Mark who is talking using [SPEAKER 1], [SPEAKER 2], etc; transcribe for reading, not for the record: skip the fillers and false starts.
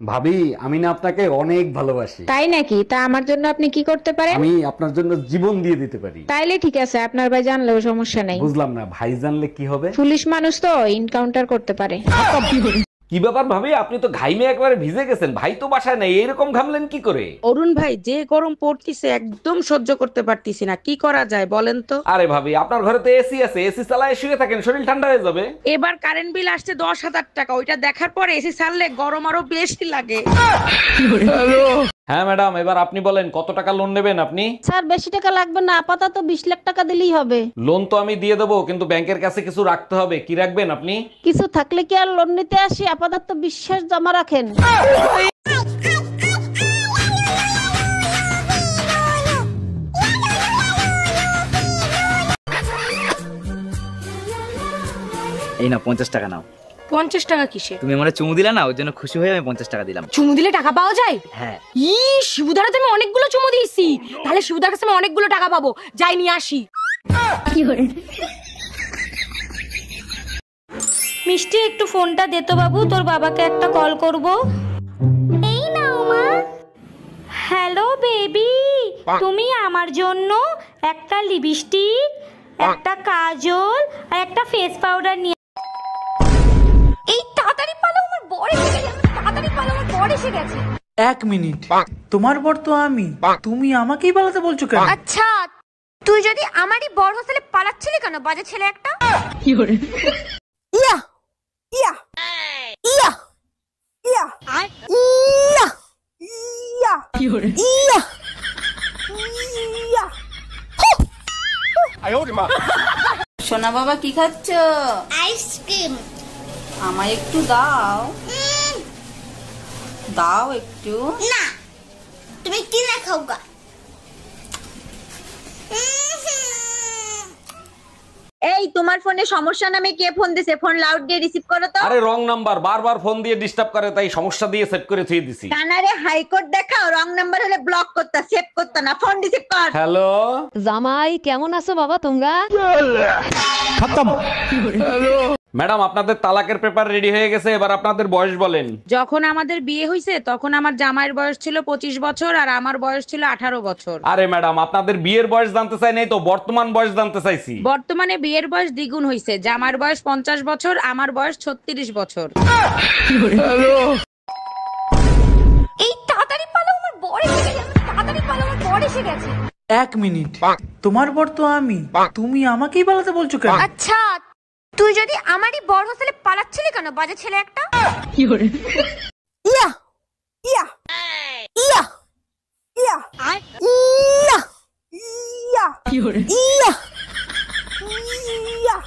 [SPEAKER 1] ভাবি, আমি না আপনাকে অনেক ভালোবাসি।
[SPEAKER 2] তাই নাকি? তা আমার জন্য আপনি কি করতে পারেন?
[SPEAKER 1] আমি আপনার জন্য জীবন দিয়ে দিতে পারি।
[SPEAKER 2] তাইলে ঠিক আছে, আপনার ভাই জানলেও সমস্যা নাই।
[SPEAKER 1] বুঝলাম না, ভাই জানলে কি হবে?
[SPEAKER 2] পুলিশ মানুষ তো এনকাউন্টার করতে পারে।
[SPEAKER 3] কি ব্যাপার ভাবি, আপনি তো ঘাইমে একবারে ভিজে গেছেন, ভাই তো বাসায় নাই, এরকম ঘামলেন কি করে?
[SPEAKER 4] অরুণ ভাই, যে গরম পড়তিছে একদম সহ্য করতে পারতিছি না, কি করা যায় বলেন তো?
[SPEAKER 3] আরে ভাবি, আপনার ঘরে তো এসি আছে, এসি চালায় শুয়ে থাকেন, শরীর ঠান্ডা হয়ে যাবে।
[SPEAKER 4] এবার কারেন্ট বিল আসছে 10,000 টাকা, ওইটা দেখার পরে এসি ছাড়লে গরম আরো বেশি লাগে।
[SPEAKER 3] হ্যাঁ ম্যাডাম, এবার আপনি বলেন কত টাকা লোন নেবেন আপনি?
[SPEAKER 5] স্যার বেশি টাকা লাগবে না, আপাতত 20 লাখ টাকা দিলেই হবে।
[SPEAKER 3] লোন তো আমি দিয়ে দেবো, কিন্তু ব্যাংকের কাছে কিছু রাখতে হবে। কি রাখবেন আপনি?
[SPEAKER 5] কিছু থাকলে কি আর লোন নিতে আসি? আপাতত বিশ্বাস জমা রাখেন।
[SPEAKER 6] এই না 50 টাকা নাও।
[SPEAKER 7] 50 টাকা কিসে?
[SPEAKER 6] তুমি আমারে চুমু দিলা না, ওর জন্য খুশি হয়ে আমি 50 টাকা দিলাম।
[SPEAKER 7] চুমু দিলে টাকা পাওয়া যায়?
[SPEAKER 6] হ্যাঁ।
[SPEAKER 7] শিবুদার তো আমি অনেকগুলো চুমু দিয়েছি, তাহলে শিবুদার কাছে আমি অনেকগুলো টাকা পাবো। যাই নিয়ে আসি। মিষ্টি, একটু ফোনটা দে তো বাবু, তোর বাবাকে একটা কল করব। এই নাও মা। হ্যালো বেবি, তুমি আমার জন্য একটা লিপস্টিক, একটা কাজল আর একটা ফেস পাউডার নিয়ে এই তাড়াতাড়ি পালো, আমার বর এসে গেছে। তাড়াতাড়ি পালো, আমার বর এসে গেছে।
[SPEAKER 8] 1 মিনিট, তোমার বর তো আমি, তুমি আমাকেই পালাতে বলছো কেন?
[SPEAKER 7] আচ্ছা, তুই যদি আমারই বর হোস্টেলে পালাচ্ছিলি কেন, বাজে ছেলে একটা?
[SPEAKER 5] ইয়া ইয়া ইয়া ইয়া ইয়া ইয়া ইয়া ইয়া।
[SPEAKER 9] সোনা বাবা, কি খাচ্ছ?
[SPEAKER 7] আইসক্রিম।
[SPEAKER 9] আমায় একটু দাও, দাও একটু।
[SPEAKER 7] না, তুমি কিনে খাও গা।
[SPEAKER 2] এই, তোমার ফোনে সমস্যা নামে কে ফোন দিছে? ফোন লাউড দিয়ে রিসিভ করো তো।
[SPEAKER 3] আরে রং নাম্বার, বারবার ফোন দিয়ে ডিস্টার্ব করে, তাই সমস্যা দিয়ে সেভ করে থুয়ে দিছি।
[SPEAKER 2] কানারে হাইকোর্ট দেখাও, রং নাম্বার হলে ব্লক করতা, সেভ করতা না, ফোন রিসিভ কর।
[SPEAKER 3] হ্যালো
[SPEAKER 5] জামাই কেমন আছো বাবা তোমরা?
[SPEAKER 3] ম্যাডাম, আপনাদের তালাকের পেপার রেডি হয়ে গেছে, এবার আপনাদের বয়স বলেন।
[SPEAKER 4] যখন আমাদের বিয়ে হয়েছে তখন আমার জামাইয়ের বয়স ছিল 25 বছর আর আমার বয়স ছিল 18 বছর।
[SPEAKER 3] আরে ম্যাডাম, আপনাদের বিয়ের বয়স জানতে চাই নাই তো, বর্তমান বয়স জানতে চাইছি।
[SPEAKER 4] বর্তমানে বিয়ের বয়স দ্বিগুণ হয়েছে, জামার বয়স 50 বছর, আমার বয়স 36 বছর।
[SPEAKER 7] এই তাড়াতাড়ি পালো, আমার বর এসে গেছে। তাড়াতাড়ি পালো, আমার বর এসে গেছে।
[SPEAKER 8] 1 মিনিট, তোমার বর তো আমি, তুমি আমাকেই পালাতে বলছো কেন?
[SPEAKER 7] আচ্ছা, তুই যদি আমারই বর হোস্টেলে পালাচ্ছিলি কেন, বাজে ছেলে একটা?
[SPEAKER 5] ইয়া ইয়া ইয়া ইয়া ইয়া ইয়া ইয়া।